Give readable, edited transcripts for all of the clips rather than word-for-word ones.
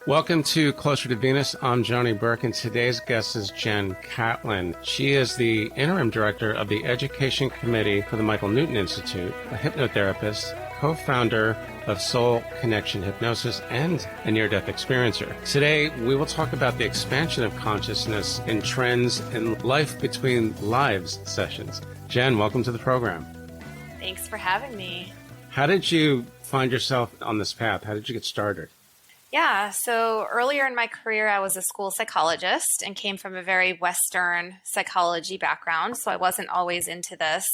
Welcome to Closer to Venus. I'm Johnny Burke, and today's guest is Jen Catlin. She is the Interim Director of the Education Committee for the Michael Newton Institute, a hypnotherapist, co-founder of Soul Connection Hypnosis, and a near-death experiencer. Today, we will talk about the expansion of consciousness and trends in life between lives sessions. Jen, welcome to the program. Thanks for having me. How did you find yourself on this path? How did you get started? Yeah, so earlier in my career, I was a school psychologist and came from a very Western psychology background, so I wasn't always into this.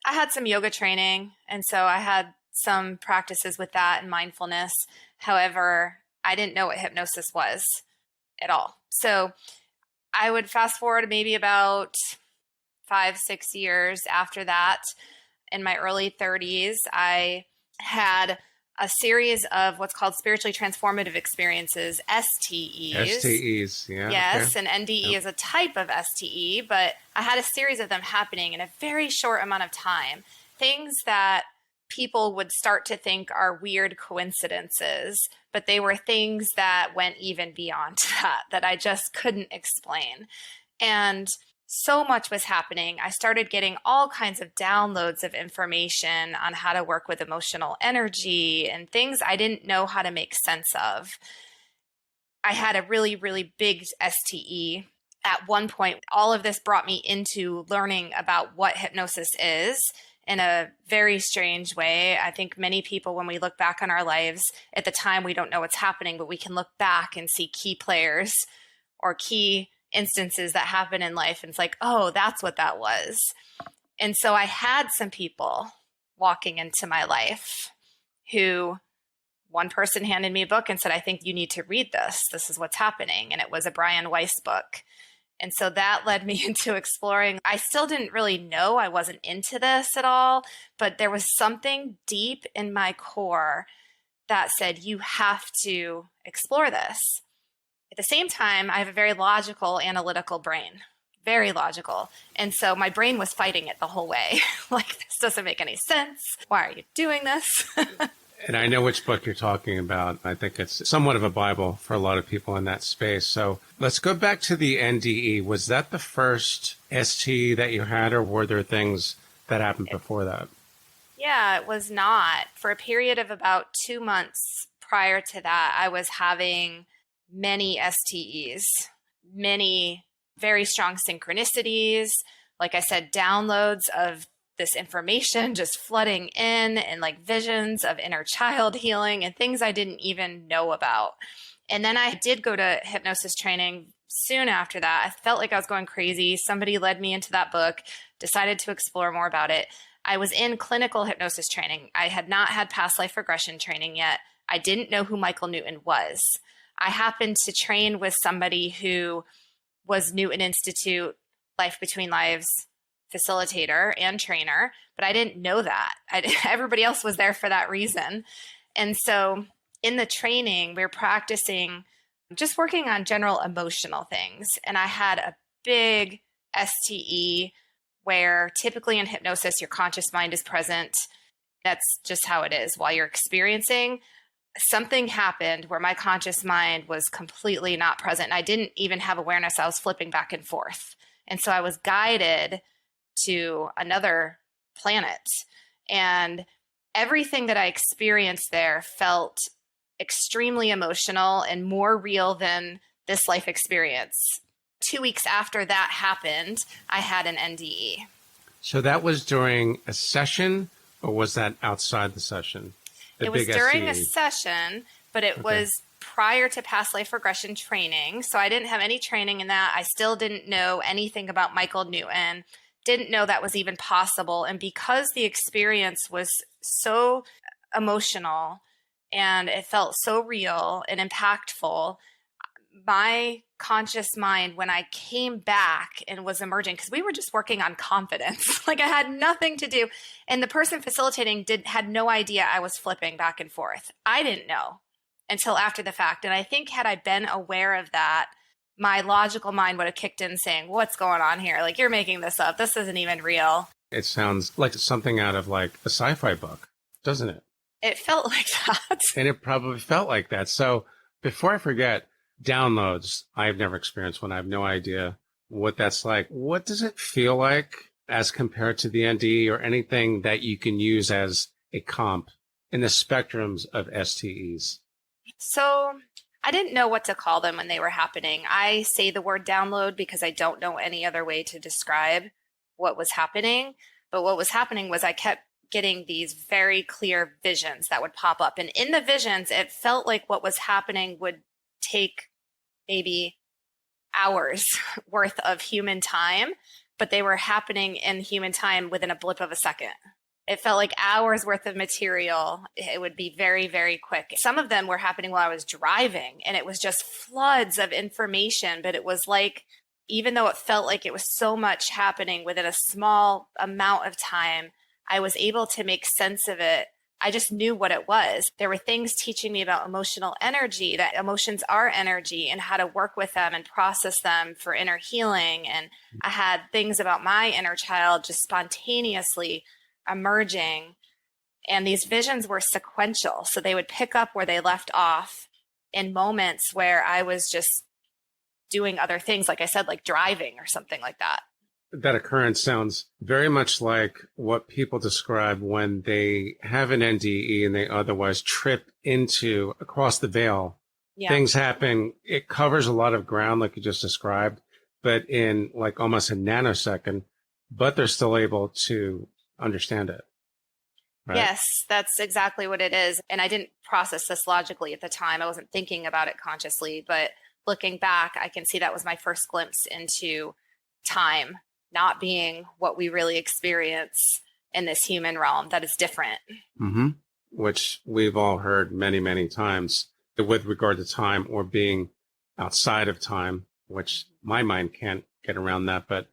I had some yoga training, and so I had some practices with that and mindfulness. However, I didn't know what hypnosis was at all. So I would fast forward maybe about 5-6 years after that. In my early 30s, I had a series of what's called spiritually transformative experiences, STEs. STEs, yeah. Yes, okay. and NDE is a type of STE, but I had a series of them happening in a very short amount of time. Things that people would start to think are weird coincidences, but they were things that went even beyond that I just couldn't explain. And so much was happening. I started getting all kinds of downloads of information on how to work with emotional energy and things I didn't know how to make sense of. I had a really, really big STE. At one point, all of this brought me into learning about what hypnosis is in a very strange way. I think many people, when we look back on our lives, at the time, we don't know what's happening, but we can look back and see key players or key instances that happen in life. And it's like, oh, that's what that was. And so I had some people walking into my life who one person handed me a book and said, I think you need to read this. This is what's happening. And it was a Brian Weiss book. And so that led me into exploring. I still didn't really know I wasn't into this at all, but there was something deep in my core that said, you have to explore this. At the same time, I have a very logical, analytical brain, very logical. And so my brain was fighting it the whole way. Like, this doesn't make any sense. Why are you doing this? And I know which book you're talking about. I think it's somewhat of a Bible for a lot of people in that space. So let's go back to the NDE. Was that the first ST that you had, or were there things that happened before that? Yeah, it was not. For a period of about 2 months prior to that, I was having many STEs, many very strong synchronicities. Like I said, downloads of this information just flooding in, and like visions of inner child healing and things I didn't even know about. And then I did go to hypnosis training soon after that. I felt like I was going crazy. Somebody led me into that book, decided to explore more about it. I was in clinical hypnosis training. I had not had past life regression training yet. I didn't know who Michael Newton was. I happened to train with somebody who was Newton Institute Life Between Lives facilitator and trainer, but I didn't know that. Everybody else was there for that reason. And so in the training, we were practicing just working on general emotional things. And I had a big STE where typically in hypnosis, your conscious mind is present. That's just how it is while you're experiencing. Something happened where my conscious mind was completely not present. And I didn't even have awareness. I was flipping back and forth. And so I was guided to another planet. And everything that I experienced there felt extremely emotional and more real than this life experience. 2 weeks after that happened, I had an NDE. So that was during a session, or was that outside the session? It was during a session, but it was prior to past life regression training. So I didn't have any training in that. I still didn't know anything about Michael Newton, didn't know that was even possible. And because the experience was so emotional and it felt so real and impactful, my conscious mind, when I came back and was emerging, because we were just working on confidence, like I had nothing to do. And the person facilitating had no idea I was flipping back and forth. I didn't know until after the fact. And I think had I been aware of that, my logical mind would have kicked in saying, what's going on here? Like, you're making this up. This isn't even real. It sounds like something out of like a sci-fi book, doesn't it? It felt like that. And it probably felt like that. So Before I forget, downloads. I've never experienced one. I have no idea what that's like. What does it feel like as compared to the NDE or anything that you can use as a comp in the spectrums of STEs? So I didn't know what to call them when they were happening. I say the word download because I don't know any other way to describe what was happening. But what was happening was I kept getting these very clear visions that would pop up. And in the visions, it felt like what was happening would take maybe hours worth of human time, but they were happening in human time within a blip of a second. It felt like hours worth of material. It would be very, very quick. Some of them were happening while I was driving, and it was just floods of information. But it was like, even though it felt like it was so much happening within a small amount of time, I was able to make sense of it. I just knew what it was. There were things teaching me about emotional energy, that emotions are energy and how to work with them and process them for inner healing. And I had things about my inner child just spontaneously emerging. And these visions were sequential. So they would pick up where they left off in moments where I was just doing other things, like I said, like driving or something like that. That occurrence sounds very much like what people describe when they have an NDE and they otherwise trip into across the veil. Yeah. Things happen. It covers a lot of ground, like you just described, but in like almost a nanosecond, but they're still able to understand it. Right? Yes, that's exactly what it is. And I didn't process this logically at the time. I wasn't thinking about it consciously, but looking back, I can see that was my first glimpse into time not being what we really experience in this human realm that is different. Mm-hmm. Which we've all heard many, many times with regard to time or being outside of time, which my mind can't get around that. But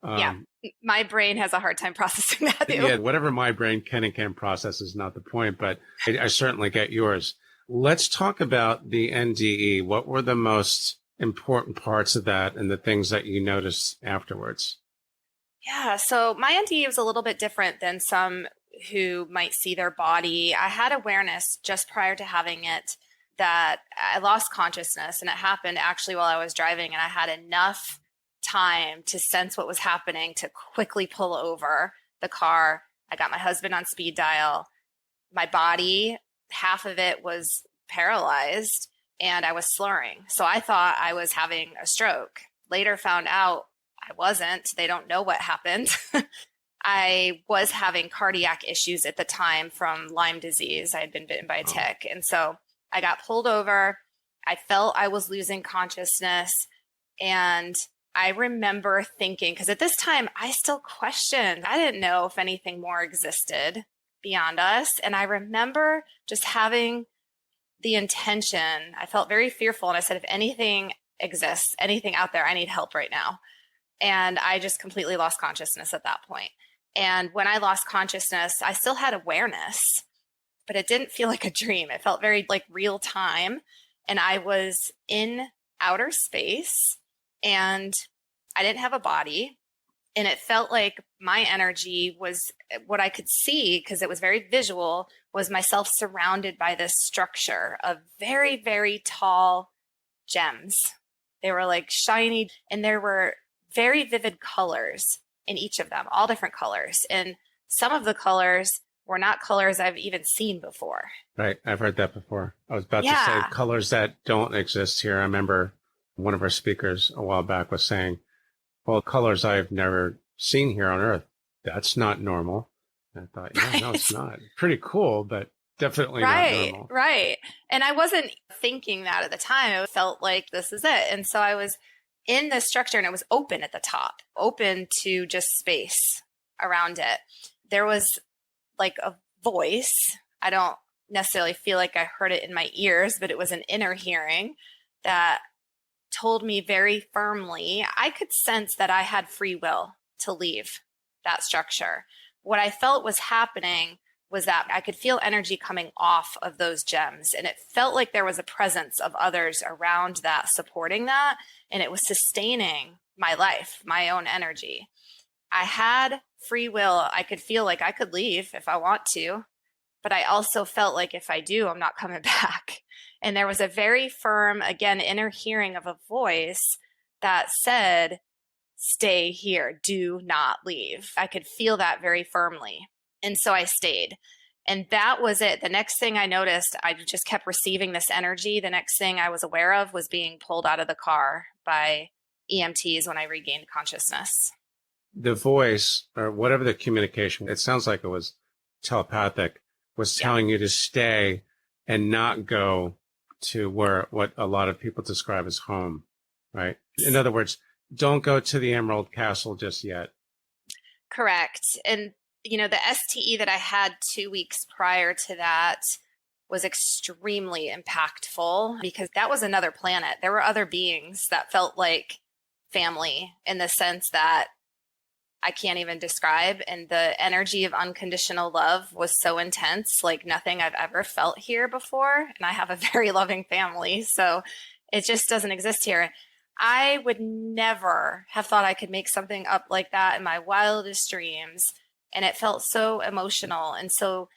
yeah, my brain has a hard time processing that. Yeah, whatever my brain can and can't process is not the point, but I certainly get yours. Let's talk about the NDE. What were the most important parts of that and the things that you noticed afterwards? Yeah, so my NDE was a little bit different than some who might see their body. I had awareness just prior to having it that I lost consciousness, and it happened actually while I was driving, and I had enough time to sense what was happening to quickly pull over the car. I got my husband on speed dial. My body, half of it was paralyzed, and I was slurring. So I thought I was having a stroke. Later found out I wasn't. They don't know what happened. I was having cardiac issues at the time from Lyme disease. I had been bitten by a tick. And so I got pulled over. I felt I was losing consciousness. And I remember thinking, because at this time I still questioned. I didn't know if anything more existed beyond us. And I remember just having the intention. I felt very fearful. And I said, if anything exists, anything out there, I need help right now. And I just completely lost consciousness at that point. And when I lost consciousness, I still had awareness, but it didn't feel like a dream. It felt very like real time. And I was in outer space and I didn't have a body. And it felt like my energy was what I could see, because it was very visual, was myself surrounded by this structure of very, very tall gems. They were like shiny, and there were very vivid colors in each of them, all different colors. And some of the colors were not colors I've even seen before. Right. I've heard that before. I was about to say colors that don't exist here. I remember one of our speakers a while back was saying, well, colors I've never seen here on Earth. That's not normal. And I thought, yeah, no, it's not. Pretty cool, but definitely not normal. Right. And I wasn't thinking that at the time. It felt like this is it. And so I was in the structure, and it was open at the top, open to just space around it. There was like a voice. I don't necessarily feel like I heard it in my ears, but it was an inner hearing that told me very firmly. I could sense that I had free will to leave that structure. What I felt was happening was that I could feel energy coming off of those gems. And it felt like there was a presence of others around that, supporting that. And it was sustaining my life, my own energy. I had free will. I could feel like I could leave if I want to. But I also felt like if I do, I'm not coming back. And there was a very firm, again, inner hearing of a voice that said, stay here, do not leave. I could feel that very firmly. And so I stayed. And that was it. The next thing I noticed, I just kept receiving this energy. The next thing I was aware of was being pulled out of the car by EMTs when I regained consciousness. The voice, or whatever the communication, it sounds like it was telepathic, was telling you to stay and not go to where what a lot of people describe as home, right? In other words, don't go to the Emerald Castle just yet. Correct. And, the STE that I had 2 weeks prior to that was extremely impactful because that was another planet. There were other beings that felt like family in the sense that I can't even describe. And the energy of unconditional love was so intense, like nothing I've ever felt here before. And I have a very loving family, so it just doesn't exist here. I would never have thought I could make something up like that in my wildest dreams. And it felt so emotional. And so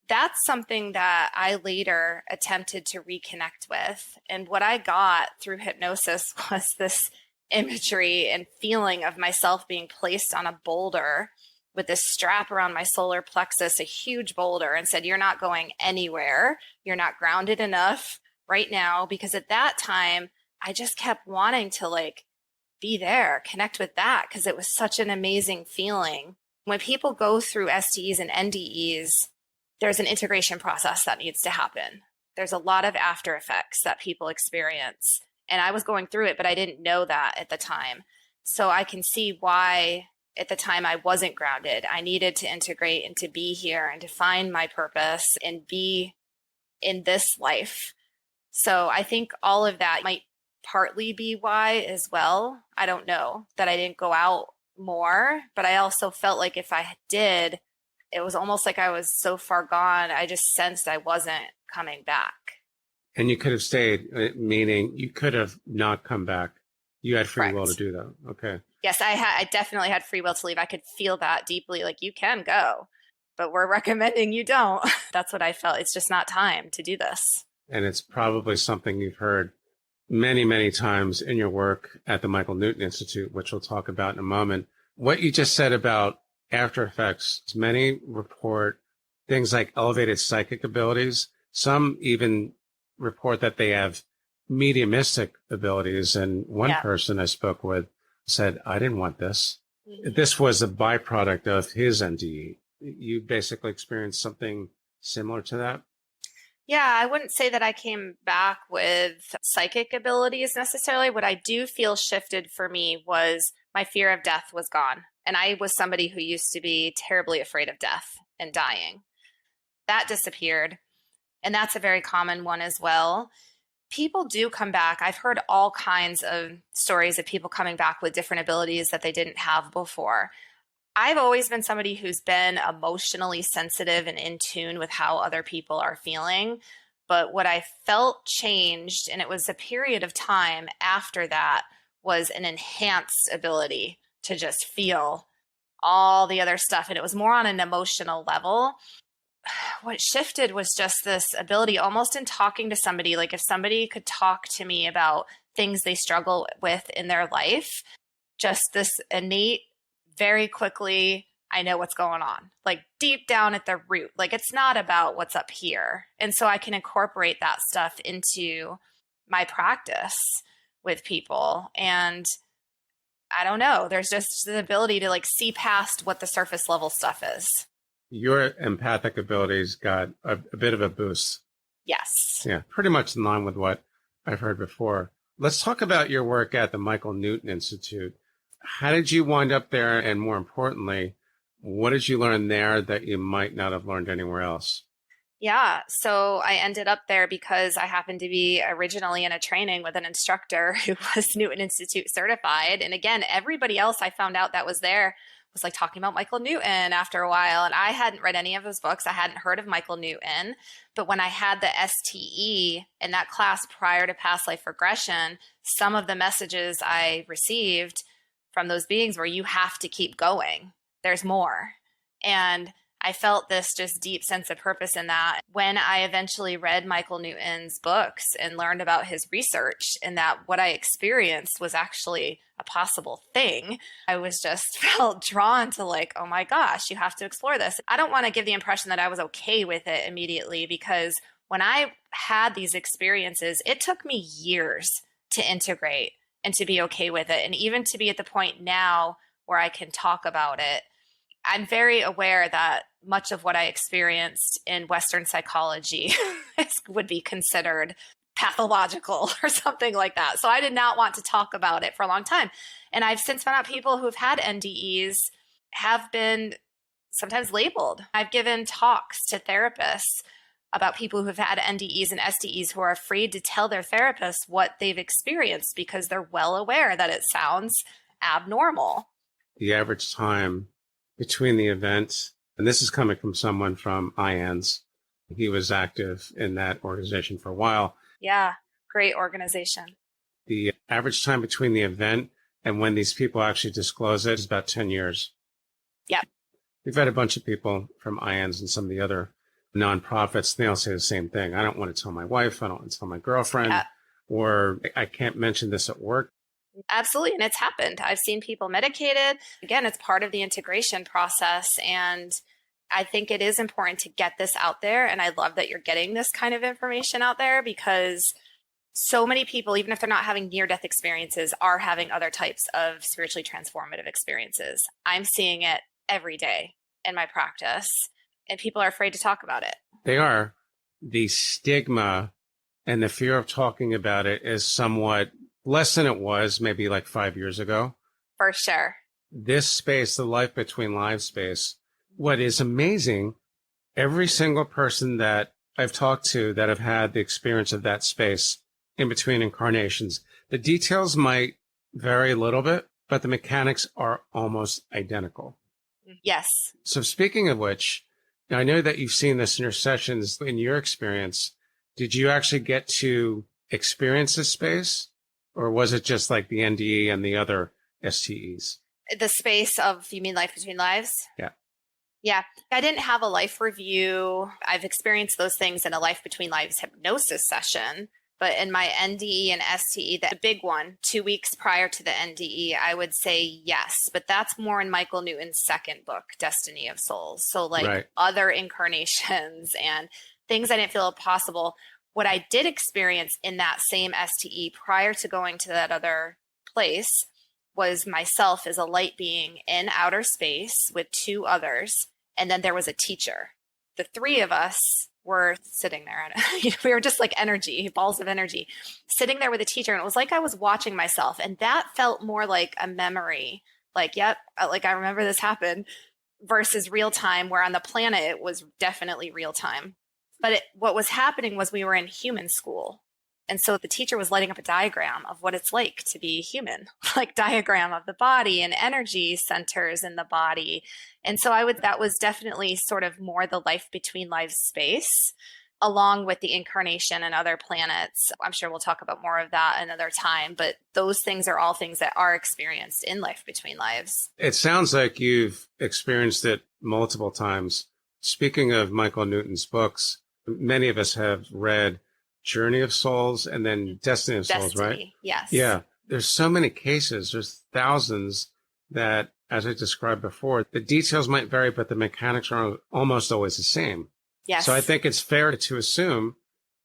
that's something that I later attempted to reconnect with. And what I got through hypnosis was this imagery and feeling of myself being placed on a boulder with this strap around my solar plexus, a huge boulder, and said, you're not going anywhere. You're not grounded enough right now. Because at that time, I just kept wanting to be there, connect with that, because it was such an amazing feeling. When people go through STEs and NDEs, there's an integration process that needs to happen. There's a lot of after effects that people experience. And I was going through it, but I didn't know that at the time. So I can see why at the time I wasn't grounded. I needed to integrate and to be here and to find my purpose and be in this life. So I think all of that might partly be why as well. I don't know that I didn't go out more, but I also felt like if I did, it was almost like I was so far gone. I just sensed I wasn't coming back. And you could have stayed, meaning you could have not come back. You had free will to do that. Okay. Yes, I definitely had free will to leave. I could feel that deeply. Like, you can go, but we're recommending you don't. That's what I felt. It's just not time to do this. And it's probably something you've heard many, many times in your work at the Michael Newton Institute, which we'll talk about in a moment. What you just said about after effects, many report things like elevated psychic abilities. Some even report that they have mediumistic abilities. And one person I spoke with said, I didn't want this. Mm-hmm. This was a byproduct of his NDE. You basically experienced something similar to that? Yeah, I wouldn't say that I came back with psychic abilities necessarily. What I do feel shifted for me was my fear of death was gone. And I was somebody who used to be terribly afraid of death and dying. That disappeared. And that's a very common one as well. People do come back. I've heard all kinds of stories of people coming back with different abilities that they didn't have before. I've always been somebody who's been emotionally sensitive and in tune with how other people are feeling. But what I felt changed, and it was a period of time after that, was an enhanced ability to just feel all the other stuff. And it was more on an emotional level. What shifted was just this ability almost in talking to somebody, like if somebody could talk to me about things they struggle with in their life, just this innate, very quickly, I know what's going on, like deep down at the root. Like it's not about what's up here. And so I can incorporate that stuff into my practice with people. And I don't know, there's just the ability to see past what the surface level stuff is. Your empathic abilities got a bit of a boost. Yes. Yeah, pretty much in line with what I've heard before. Let's talk about your work at the Michael Newton Institute. How did you wind up there? And more importantly, what did you learn there that you might not have learned anywhere else? Yeah. So I ended up there because I happened to be originally in a training with an instructor who was Newton Institute certified. And again, everybody else I found out that was there was talking about Michael Newton after a while. And I hadn't read any of his books. I hadn't heard of Michael Newton. But when I had the STE in that class prior to past life regression, some of the messages I received from those beings were, you have to keep going. There's more. And I felt this just deep sense of purpose in that when I eventually read Michael Newton's books and learned about his research and that what I experienced was actually a possible thing. I was just felt drawn to like, oh my gosh, you have to explore this. I don't want to give the impression that I was okay with it immediately, because when I had these experiences, it took me years to integrate and to be okay with it. And even to be at the point now where I can talk about it, I'm very aware that much of what I experienced in Western psychology would be considered pathological or something like that. So I did not want to talk about it for a long time. And I've since found out people who've had NDEs have been sometimes labeled. I've given talks to therapists about people who've had NDEs and SDEs who are afraid to tell their therapists what they've experienced because they're well aware that it sounds abnormal. The average time between the event, and this is coming from someone from IANS, he was active in that organization for a while. Yeah, great organization. The average time between the event and when these people actually disclose it is about 10 years. Yeah. We've had a bunch of people from IANS and some of the other nonprofits. They all say the same thing. I don't want to tell my wife. I don't want to tell my girlfriend, or I can't mention this at work. Absolutely. And it's happened. I've seen people medicated. Again, it's part of the integration process. And I think it is important to get this out there. And I love that you're getting this kind of information out there, because so many people, even if they're not having near-death experiences, are having other types of spiritually transformative experiences. I'm seeing it every day in my practice, and people are afraid to talk about it. They are. The stigma and the fear of talking about it is somewhat less than it was maybe like 5 years ago. For sure. This space, the life between lives space, what is amazing, every single person that I've talked to that have had the experience of that space in between incarnations, the details might vary a little bit, but the mechanics are almost identical. Yes. So speaking of which, I know that you've seen this in your sessions. In your experience, did you actually get to experience this space? Or was it just like the NDE and the other STEs? The space of, you mean life between lives? Yeah. Yeah. I didn't have a life review. I've experienced those things in a life between lives hypnosis session. But in my NDE and STE, the big one, 2 weeks prior to the NDE, I would say yes. But that's more in Michael Newton's second book, Destiny of Souls. So like other incarnations and things I didn't feel possible. What I did experience in that same STE prior to going to that other place was myself as a light being in outer space with two others. And then there was a teacher. The three of us were sitting there. And we were just like energy, balls of energy, sitting there with a teacher. And it was like I was watching myself. And that felt more like a memory. Like, yep, like I remember this happened, versus real time, where on the planet it was definitely real time. But what was happening was we were in human school. And so the teacher was lighting up a diagram of what it's like to be human, like diagram of the body and energy centers in the body. And so that was definitely sort of more the life between lives space, along with the incarnation and other planets. I'm sure we'll talk about more of that another time, but those things are all things that are experienced in life between lives. It sounds like you've experienced it multiple times. Speaking of Michael Newton's books, many of us have read Journey of Souls and then Destiny of Souls, right? Yes. Yeah. There's so many cases. There's thousands that, as I described before, the details might vary, but the mechanics are almost always the same. Yes. So I think it's fair to assume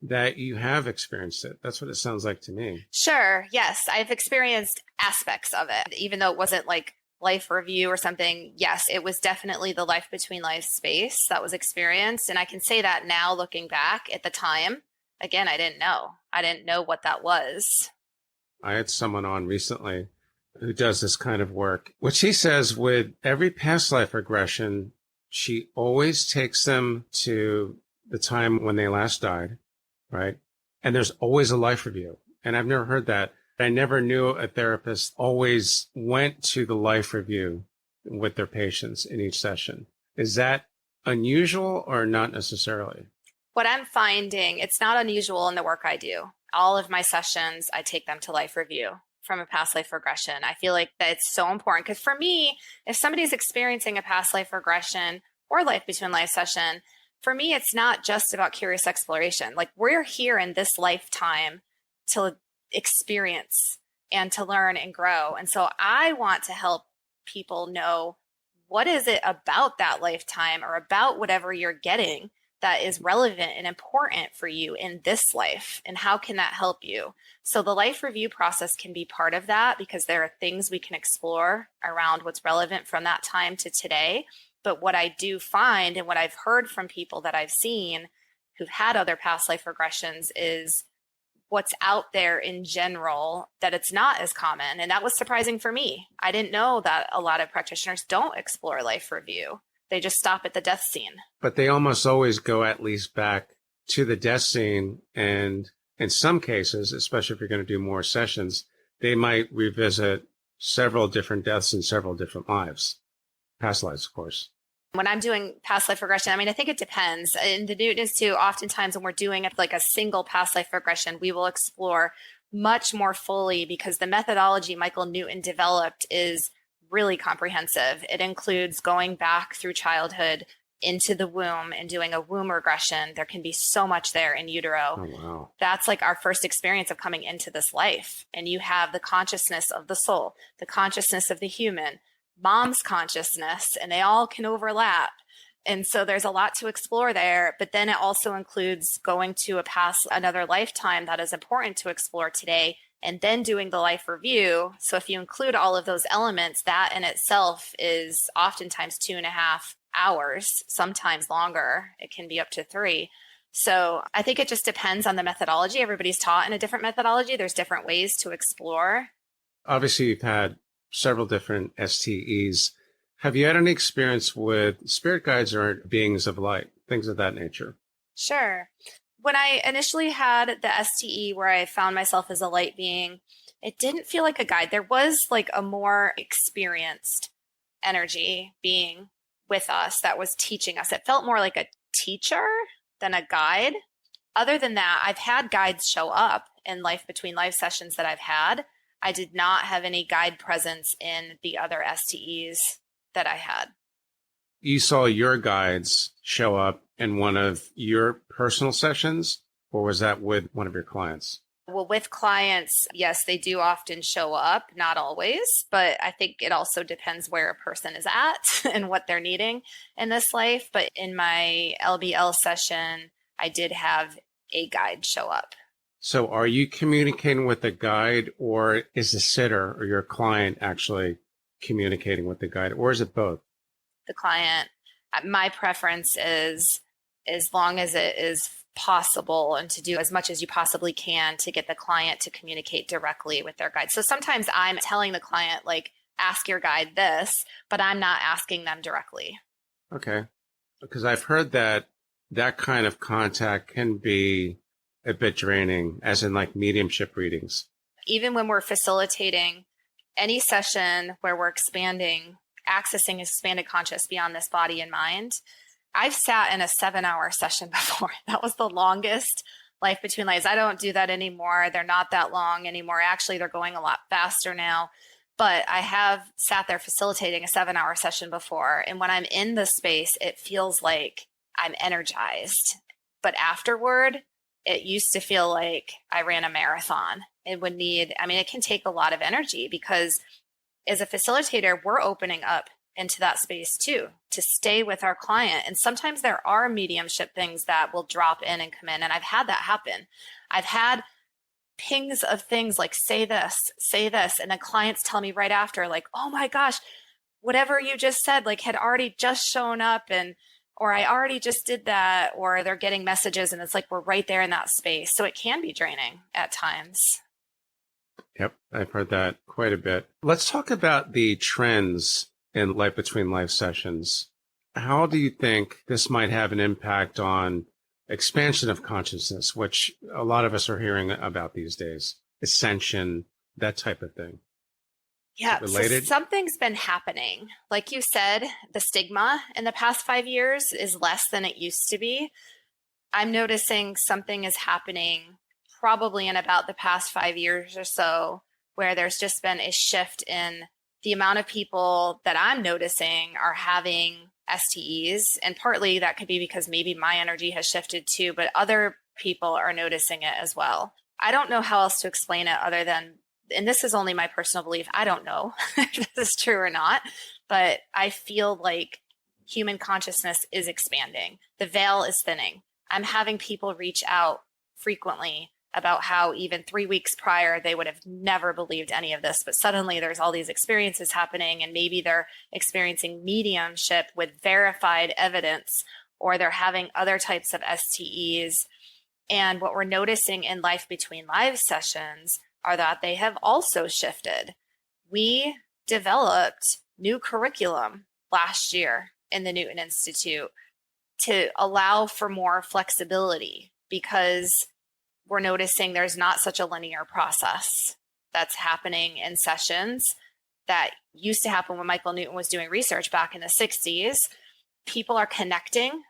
that you have experienced it. That's what it sounds like to me. Sure. Yes. I've experienced aspects of it, even though it wasn't like life review or something. Yes, it was definitely the life between lives space that was experienced. And I can say that now looking back. At the time, again, I didn't know what that was. I had someone on recently who does this kind of work, which she says with every past life regression, she always takes them to the time when they last died, right? And there's always a life review. And I've never heard that. I never knew a therapist always went to the life review with their patients in each session. Is that unusual or not necessarily? What I'm finding, it's not unusual in the work I do. All of my sessions, I take them to life review from a past life regression. I feel like that it's so important because for me, if somebody's experiencing a past life regression or Life Between Life session, for me, it's not just about curious exploration. Like, we're here in this lifetime to experience and to learn and grow. And so I want to help people know, what is it about that lifetime or about whatever you're getting that is relevant and important for you in this life, and how can that help you? So the life review process can be part of that, because there are things we can explore around what's relevant from that time to today. But what I do find, and what I've heard from people that I've seen who've had other past life regressions, is what's out there in general, that it's not as common. And that was surprising for me. I didn't know that a lot of practitioners don't explore life review. They just stop at the death scene. But they almost always go at least back to the death scene. And in some cases, especially if you're going to do more sessions, they might revisit several different deaths in several different lives. Past lives, of course. When I'm doing past life regression, I mean, I think it depends. In the Newton Institute, oftentimes when we're doing it like a single past life regression, we will explore much more fully, because the methodology Michael Newton developed is really comprehensive. It includes going back through childhood into the womb and doing a womb regression. There can be so much there in utero. Oh, wow. That's like our first experience of coming into this life. And you have the consciousness of the soul, the consciousness of the human, mom's consciousness, and they all can overlap. And so there's a lot to explore there. But then it also includes going to another lifetime that is important to explore today, and then doing the life review. So if you include all of those elements, that in itself is oftentimes 2.5 hours, sometimes longer. It can be up to 3. So I think it just depends on the methodology. Everybody's taught in a different methodology. There's different ways to explore. Obviously, you've had several different STEs. Have you had any experience with spirit guides or beings of light, things of that nature? Sure. When I initially had the STE where I found myself as a light being, it didn't feel like a guide. There was like a more experienced energy being with us that was teaching us. It felt more like a teacher than a guide. Other than that, I've had guides show up in Life Between Life sessions that I've had. I did not have any guide presence in the other STEs that I had. You saw your guides show up in one of your personal sessions, or was that with one of your clients? Well, with clients, yes, they do often show up, not always, but I think it also depends where a person is at and what they're needing in this life. But in my LBL session, I did have a guide show up. So are you communicating with the guide, or is the sitter or your client actually communicating with the guide, or is it both? The client. My preference is, as long as it is possible, and to do as much as you possibly can to get the client to communicate directly with their guide. So sometimes I'm telling the client, like, ask your guide this, but I'm not asking them directly. Okay. Because I've heard that that kind of contact can be a bit draining, as in like mediumship readings. Even when we're facilitating any session where we're accessing expanded conscious beyond this body and mind, I've sat in a 7-hour session before. That was the longest Life Between Lives. I don't do that anymore. They're not that long anymore. Actually, they're going a lot faster now. But I have sat there facilitating a 7-hour session before. And when I'm in the space, it feels like I'm energized. But afterward, it used to feel like I ran a marathon. It can take a lot of energy, because as a facilitator, we're opening up into that space too, to stay with our client. And sometimes there are mediumship things that will drop in and come in. And I've had that happen. I've had pings of things like, say this. And the clients tell me right after, like, oh my gosh, whatever you just said, like, had already just shown up, or I already just did that, or they're getting messages and it's like, we're right there in that space. So it can be draining at times. Yep, I've heard that quite a bit. Let's talk about the trends in Life Between Life sessions. How do you think this might have an impact on expansion of consciousness, which a lot of us are hearing about these days? Ascension, that type of thing. Yeah, related? So something's been happening. Like you said, the stigma in the past 5 years is less than it used to be. I'm noticing something is happening probably in about the past 5 years or so, where there's just been a shift in the amount of people that I'm noticing are having STEs. And partly that could be because maybe my energy has shifted too, but other people are noticing it as well. I don't know how else to explain it other than, and this is only my personal belief, I don't know if this is true or not, but I feel like human consciousness is expanding. The veil is thinning. I'm having people reach out frequently about how even 3 weeks prior, they would have never believed any of this, but suddenly there's all these experiences happening, and maybe they're experiencing mediumship with verified evidence, or they're having other types of STEs. And what we're noticing in Life Between Lives sessions are that they have also shifted. We developed new curriculum last year in the Newton Institute to allow for more flexibility, because we're noticing there's not such a linear process that's happening in sessions that used to happen when Michael Newton was doing research back in the 60s. People are connecting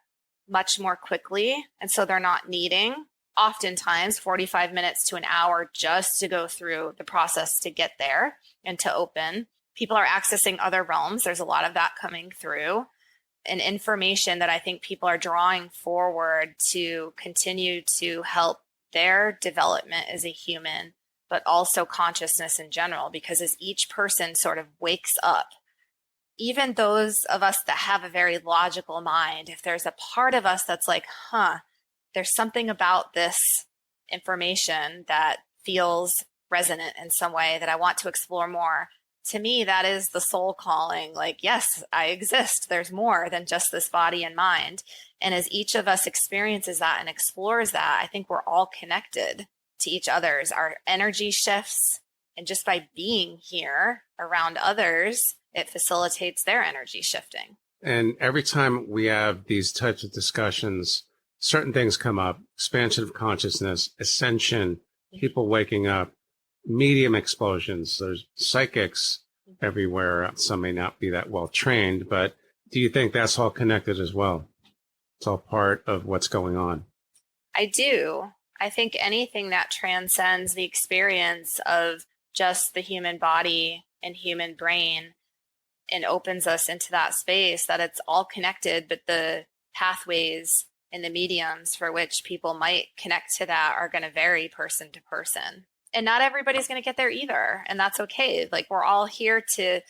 much more quickly, and so they're not needing oftentimes 45 minutes to an hour just to go through the process to get there and to open. People are accessing other realms. There's a lot of that coming through, and information that I think people are drawing forward to continue to help their development as a human, but also consciousness in general, because as each person sort of wakes up, even those of us that have a very logical mind, if there's a part of us that's like, there's something about this information that feels resonant in some way that I want to explore more. To me, that is the soul calling. Like, yes, I exist. There's more than just this body and mind. And as each of us experiences that and explores that, I think we're all connected to each other's. Our energy shifts. And just by being here around others, it facilitates their energy shifting. And every time we have these types of discussions, certain things come up: expansion of consciousness, ascension, people waking up, medium explosions. There's psychics everywhere. Some may not be that well trained, but do you think that's all connected as well? It's all part of what's going on. I do. I think anything that transcends the experience of just the human body and human brain and opens us into that space, that it's all connected, but the pathways and the mediums for which people might connect to that are going to vary person to person. And not everybody's going to get there either. And that's okay. Like, we're all here to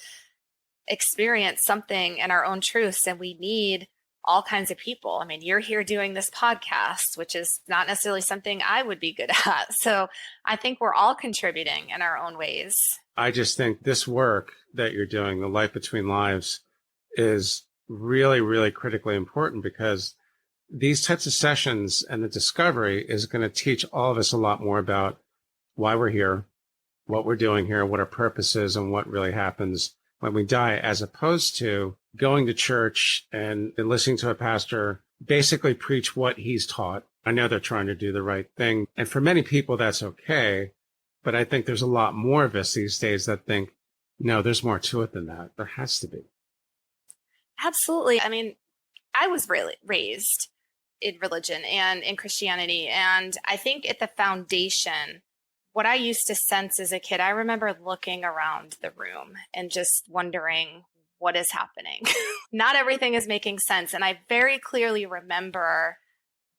experience something in our own truths, and we need all kinds of people. I mean, you're here doing this podcast, which is not necessarily something I would be good at. So I think we're all contributing in our own ways. I just think this work that you're doing, the Life Between Lives, is really, really critically important, because these types of sessions and the discovery is going to teach all of us a lot more about why we're here, what we're doing here, what our purpose is, and what really happens when we die, as opposed to going to church and listening to a pastor basically preach what he's taught. I know they're trying to do the right thing, and for many people, that's okay. But I think there's a lot more of us these days that think, no, there's more to it than that. There has to be. Absolutely. I mean, I was really raised in religion and in Christianity. And I think at the foundation, what I used to sense as a kid, I remember looking around the room and just wondering, what is happening? Not everything is making sense. And I very clearly remember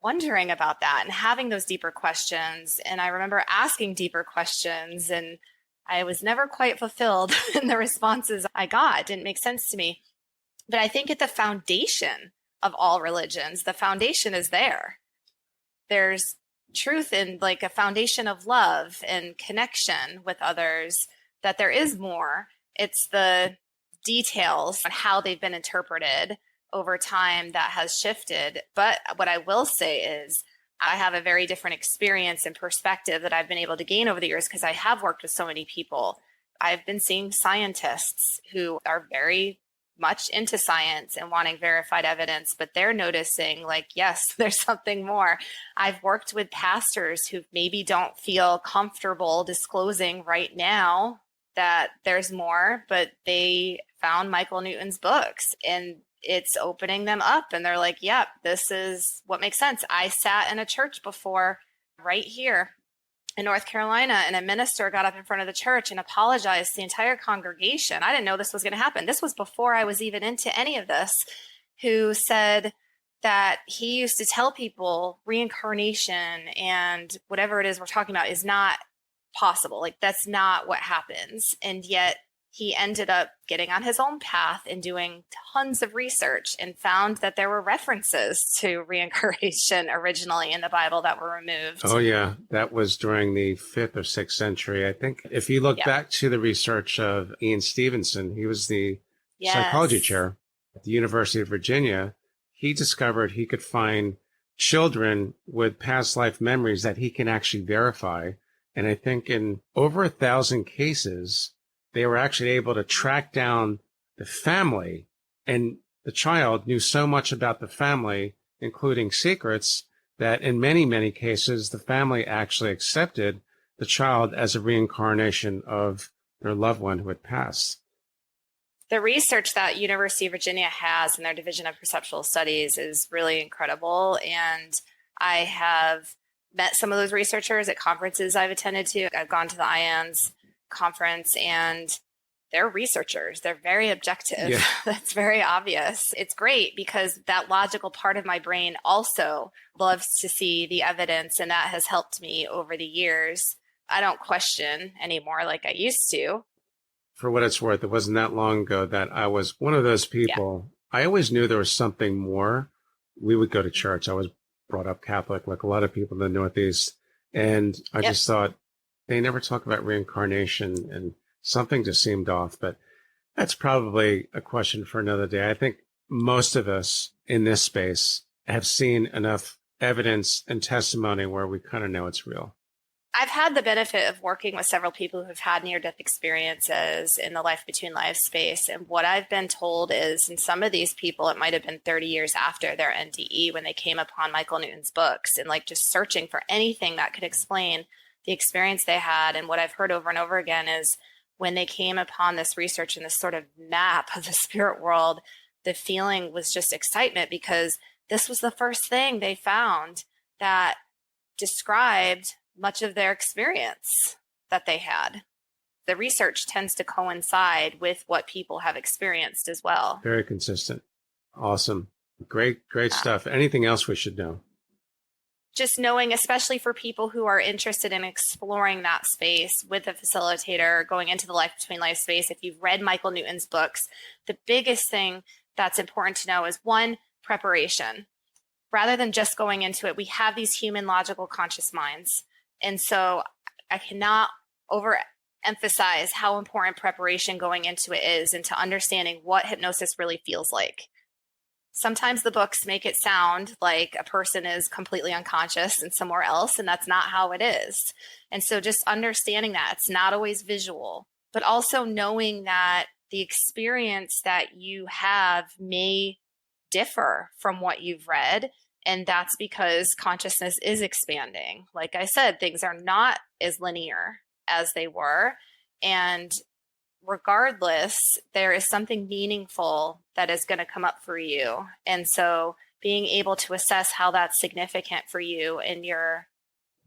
wondering about that and having those deeper questions. And I remember asking deeper questions, and I was never quite fulfilled in the responses I got. It didn't make sense to me. But I think at the foundation of all religions, the foundation is there. There's truth in, like, a foundation of love and connection with others, that there is more. It's the details on how they've been interpreted over time that has shifted. But what I will say is I have a very different experience and perspective that I've been able to gain over the years, because I have worked with so many people. I've been seeing scientists who are very much into science and wanting verified evidence, but they're noticing, like, yes, there's something more. I've worked with pastors who maybe don't feel comfortable disclosing right now that there's more, but they found Michael Newton's books and it's opening them up. And they're like, yep, this is what makes sense. I sat in a church before right here in North Carolina, and a minister got up in front of the church and apologized to the entire congregation. I didn't know this was going to happen. This was before I was even into any of this. who said that he used to tell people reincarnation and whatever it is we're talking about is not possible. Like, that's not what happens. And yet he ended up getting on his own path and doing tons of research and found that there were references to reincarnation originally in the Bible that were removed. Oh, yeah. That was during the 5th or 6th century. I think if you look back to the research of Ian Stevenson, he was the psychology chair at the University of Virginia. He discovered he could find children with past life memories that he can actually verify. And I think in over 1,000 cases, they were actually able to track down the family, and the child knew so much about the family, including secrets, that in many, many cases, the family actually accepted the child as a reincarnation of their loved one who had passed. The research that University of Virginia has in their Division of Perceptual Studies is really incredible. And I have met some of those researchers at conferences I've attended to. I've gone to the IANS conference, and they're researchers. They're very objective. Yeah. That's very obvious. It's great because that logical part of my brain also loves to see the evidence, and that has helped me over the years. I don't question anymore like I used to. For what it's worth, it wasn't that long ago that I was one of those people. Yeah. I always knew there was something more. We would go to church. I was brought up Catholic, like a lot of people in the Northeast. And I just thought, they never talk about reincarnation, and something just seemed off. But that's probably a question for another day. I think most of us in this space have seen enough evidence and testimony where we kind of know it's real. I've had the benefit of working with several people who've had near-death experiences in the life between lives space. And what I've been told is, in some of these people, it might have been 30 years after their NDE when they came upon Michael Newton's books and like just searching for anything that could explain the experience they had. And what I've heard over and over again is when they came upon this research and this sort of map of the spirit world, the feeling was just excitement because this was the first thing they found that described much of their experience that they had. The research tends to coincide with what people have experienced as well. Very consistent. Awesome. Great stuff. Anything else we should know? Just knowing, especially for people who are interested in exploring that space with a facilitator, going into the life between life space, if you've read Michael Newton's books, the biggest thing that's important to know is, one, preparation. Rather than just going into it, we have these human logical conscious minds. And so I cannot overemphasize how important preparation going into it is into understanding what hypnosis really feels like. Sometimes the books make it sound like a person is completely unconscious and somewhere else, and that's not how it is. And so just understanding that it's not always visual, but also knowing that the experience that you have may differ from what you've read. And that's because consciousness is expanding. Like I said, things are not as linear as they were. And regardless, there is something meaningful that is going to come up for you. And so being able to assess how that's significant for you in your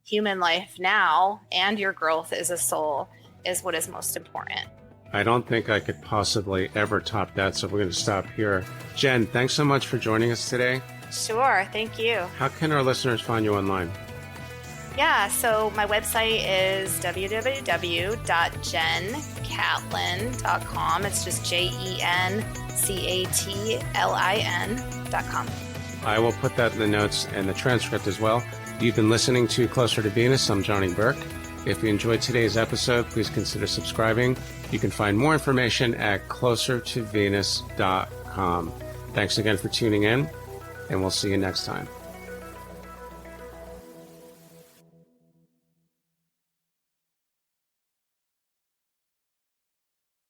human life now and your growth as a soul is what is most important. I don't think I could possibly ever top that, so we're going to stop here. Jen, thanks so much for joining us today. Sure, thank you. How can our listeners find you online? Yeah, so my website is www.jencatlin.com. It's just JenCatlin.com. I will put that in the notes and the transcript as well. You've been listening to Closer to Venus. I'm Johnny Burke. If you enjoyed today's episode, please consider subscribing. You can find more information at closertovenus.com. Thanks again for tuning in, and we'll see you next time.